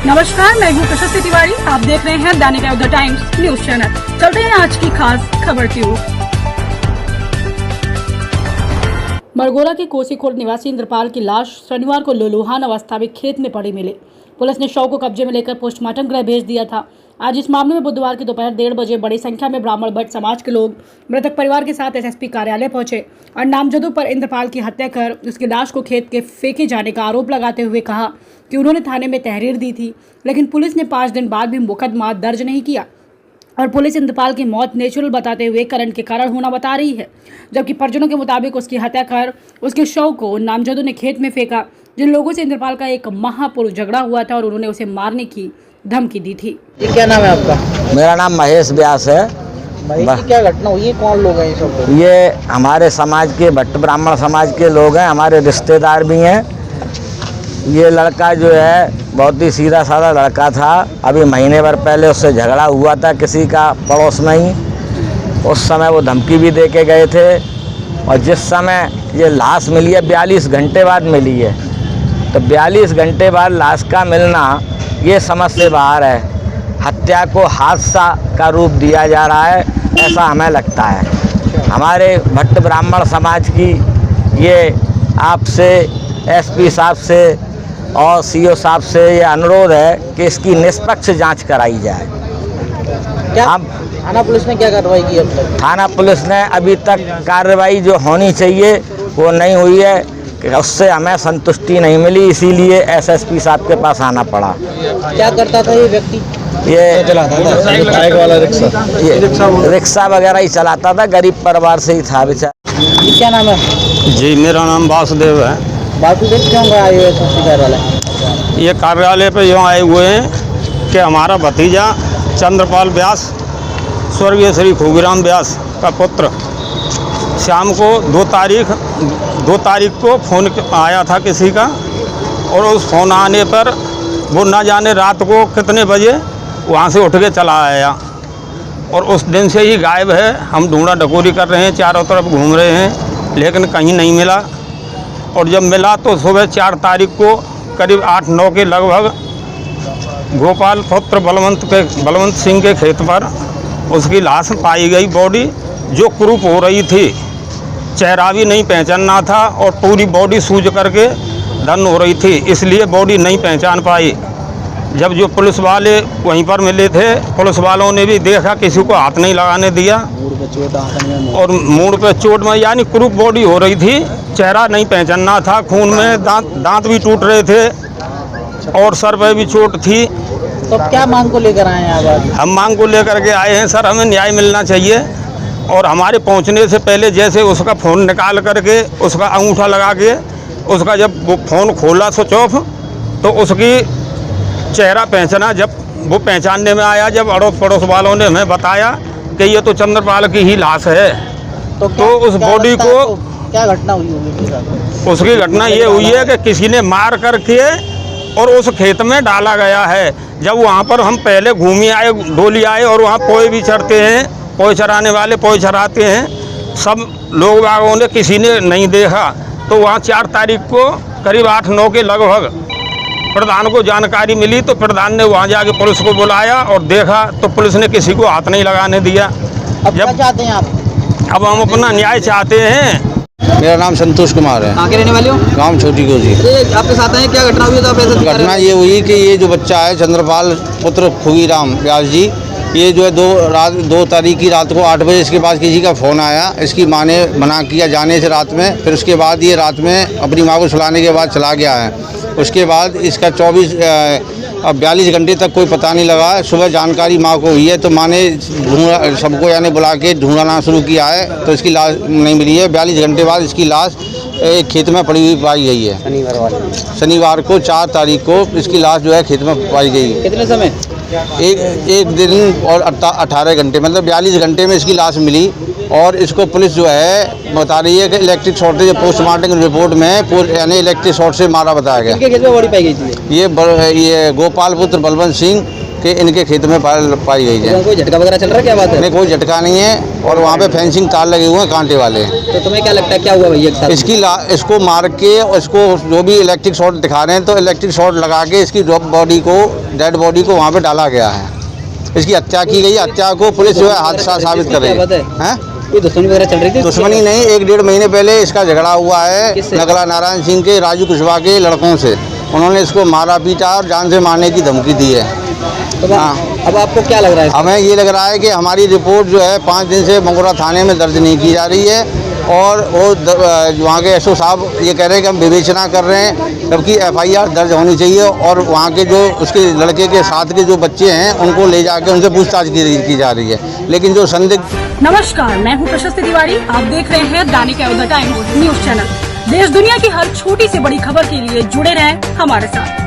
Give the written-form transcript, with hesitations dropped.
नमस्कार, मैं हूँ प्रशस्ति तिवारी। आप देख रहे हैं दैनिक द टाइम्स न्यूज चैनल। चलते हैं आज की खास खबर की ओर। मरगोरा के कोसीखोर निवासी इंद्रपाल की लाश शनिवार को लुलुहान अवस्था में खेत में पड़ी मिली। पुलिस ने शव को कब्जे में लेकर पोस्टमार्टम गृह भेज दिया था। आज इस मामले में बुधवार की दोपहर 1:30 बजे बड़ी संख्या में ब्राह्मण भट्ट समाज के लोग मृतक परिवार के साथ एसएसपी कार्यालय पहुंचे और नामजदों पर इंद्रपाल की हत्या कर उसकी लाश को खेत के फेंके जाने का आरोप लगाते हुए कहा कि उन्होंने थाने में तहरीर दी थी, लेकिन पुलिस ने 5 दिन बाद भी मुकदमा दर्ज नहीं किया और पुलिस इंद्रपाल की मौत नेचुरल बताते हुए करंट के कारण होना बता रही है, जबकि परिजनों के मुताबिक उसकी हत्या कर उसके शव को नामजदों ने खेत में फेंका। जिन लोगों से इंद्रपाल का एक माह पूर्व झगड़ा हुआ था और उन्होंने उसे मारने की धमकी दी थी। ये क्या नाम है आपका? मेरा नाम महेश व्यास है। महेश, क्या घटना हुई है? कौन लोग हैं ये सब लोग? ये हमारे समाज के भट्ट ब्राह्मण समाज के लोग हैं, हमारे रिश्तेदार भी हैं। ये लड़का जो है बहुत ही सीधा साधा लड़का था। अभी महीने भर पहले उससे झगड़ा हुआ था किसी का पड़ोस में ही। उस समय वो धमकी भी दे के गए थे और जिस समय ये लाश मिली है 42 घंटे बाद मिली है, तो 42 घंटे बाद लाश का मिलना ये समझ से बाहर है। हत्या को हादसा का रूप दिया जा रहा है, ऐसा हमें लगता है। हमारे भट्ट ब्राह्मण समाज की ये आपसे एसपी साहब से और सीओ साहब से ये अनुरोध है कि इसकी निष्पक्ष जांच कराई जाए। अब थाना पुलिस ने क्या कार्रवाई की अब तक? थाना पुलिस ने अभी तक कार्रवाई जो होनी चाहिए वो नहीं हुई है, उससे हमें संतुष्टि नहीं मिली, इसीलिए एसएसपी साहब के पास आना पड़ा। क्या करता था ये व्यक्ति? ये चलाता था बाइक वाला रिक्शा, ये रिक्शा वगैरह ही चलाता था, गरीब परिवार से ही था बेचारा। ये क्या नाम है? जी, मेरा नाम वासुदेव है। वासुदेव, क्यों आए हुए एसएसपी कार्यालय? ये कार्यालय पे यूँ आए हुए हैं कि हमारा भतीजा चंद्रपाल व्यास स्वर्गीय श्री खूबीराम व्यास का पुत्र शाम को 2 तारीख को फ़ोन आया था किसी का, और उस फ़ोन आने पर वो ना जाने रात को कितने बजे वहाँ से उठ के चला आया और उस दिन से ही गायब है। हम ढूंढा ढकोरी कर रहे हैं, चारों तरफ घूम रहे हैं, लेकिन कहीं नहीं मिला। और जब मिला तो सुबह 4 तारीख को करीब 8-9 के लगभग गोपाल पुत्र बलवंत सिंह के खेत पर उसकी लाश पाई गई। बॉडी जो क्रूप हो रही थी, चेहरा भी नहीं पहचानना था और पूरी बॉडी सूज करके धन हो रही थी, इसलिए बॉडी नहीं पहचान पाई। जब जो पुलिस वाले वहीं पर मिले थे, पुलिस वालों ने भी देखा, किसी को हाथ नहीं लगाने दिया और मूड पे चोट में यानी क्रूप बॉडी हो रही थी, चेहरा नहीं पहचानना था, खून में दांत भी टूट रहे थे और सर पे भी चोट थी। तो क्या मांग को लेकर आए हैं आप? हम मांग को लेकर के आए हैं सर, हमें न्याय मिलना चाहिए और हमारे पहुंचने से पहले जैसे उसका फ़ोन निकाल करके उसका अंगूठा लगा के उसका जब वो फ़ोन खोला स्विच ऑफ, तो उसकी चेहरा पहचाना। जब वो पहचानने में आया, जब अड़ोस पड़ोस वालों ने हमें बताया कि ये तो चंद्रपाल की ही लाश है, तो उस बॉडी को क्या घटना हुई होगी? उसकी घटना ये हुई है कि किसी ने मार करके और उस खेत में डाला गया है। जब वहाँ पर हम पहले घूमी आए, डोली आए और वहाँ पोए भी चढ़ते हैं, पोए चराने वाले पोए चराते हैं, सब लोग बागों ने किसी ने नहीं देखा। तो वहाँ 4 तारीख को करीब 8-9 के लगभग प्रधान को जानकारी मिली, तो प्रधान ने वहाँ जाके पुलिस को बुलाया और देखा तो पुलिस ने किसी को हाथ नहीं लगाने दिया। अब क्या चाहते हैं आप? अब हम अपना न्याय चाहते हैं। मेरा नाम संतोष कुमार है। कहाँ के रहने वाले हो? गाँव छोटी कोसी। आपके साथ हैं, क्या घटना हुई? तो आप ऐसे घटना ये हुई कि ये जो बच्चा है चंद्रपाल पुत्र खूबीराम व्यास जी, ये जो है 2 तारीख की रात को 8 बजे इसके पास किसी का फ़ोन आया। इसकी माँ ने मना किया जाने से रात में, फिर उसके बाद ये रात में अपनी माँ को सुलाने के बाद चला गया है। उसके बाद इसका 42 घंटे तक कोई पता नहीं लगा। सुबह जानकारी माँ को हुई है तो माँ ने सबको यानी बुला के ढूंढना शुरू किया है, तो इसकी लाश नहीं मिली है। 42 घंटे बाद इसकी लाश एक खेत में पड़ी हुई पाई गई है। शनिवार को 4 तारीख को इसकी लाश जो है खेत में पाई गई। कितने समय? एक दिन और 18 घंटे, मतलब 42 घंटे में इसकी लाश मिली। और इसको पुलिस जो है बता रही है कि इलेक्ट्रिक शॉर्ट से पोस्टमार्टम रिपोर्ट में यानी इलेक्ट्रिक शॉर्ट से मारा बताया गया। किसके खेत में बॉडी पाई गई थी? ये गोपाल पुत्र बलवंत सिंह कि इनके खेत में पाई गई है। कोई झटका वगैरह चल रहा है, क्या बात है? नहीं, कोई झटका नहीं है और वहाँ पे फेंसिंग तार लगे हुए हैं कांटे वाले। तो तुम्हें क्या लगता है क्या हुआ भैया के साथ? इसको मार के और इसको जो भी इलेक्ट्रिक शॉर्ट दिखा रहे हैं तो इलेक्ट्रिक शॉर्ट लगा के इसकी डेड बॉडी को वहाँ पे डाला गया है। इसकी हत्या की गई। हत्या को पुलिस जो है हादसा साबित कर रही है। कोई दुश्मनी वगैरह चल रही थी? दुश्मनी नहीं, 1-1.5 महीने पहले इसका झगड़ा हुआ है नगला नारायण सिंह के राजू कुशवाहा के लड़कों से। उन्होंने इसको मारा पीटा और जान से मारने की धमकी दी है। तो अब आपको क्या लग रहा है? हमें ये लग रहा है कि हमारी रिपोर्ट जो है 5 दिन से मंगोरा थाने में दर्ज नहीं की जा रही है और वो वहाँ के एसओ साहब ये कह रहे हैं कि हम विवेचना कर रहे हैं, जबकि FIR दर्ज होनी चाहिए और वहाँ के जो उसके लड़के के साथ के जो बच्चे हैं उनको ले जाके उनसे पूछताछ की जा रही है। लेकिन जो संदिग्ध। नमस्कार, मैं हूँ प्रशस्ति तिवारी। आप देख रहे हैं दैनिक अयोध्या टाइम्स न्यूज चैनल। देश दुनिया की हर छोटी से बड़ी खबर के लिए जुड़े रहें हमारे साथ।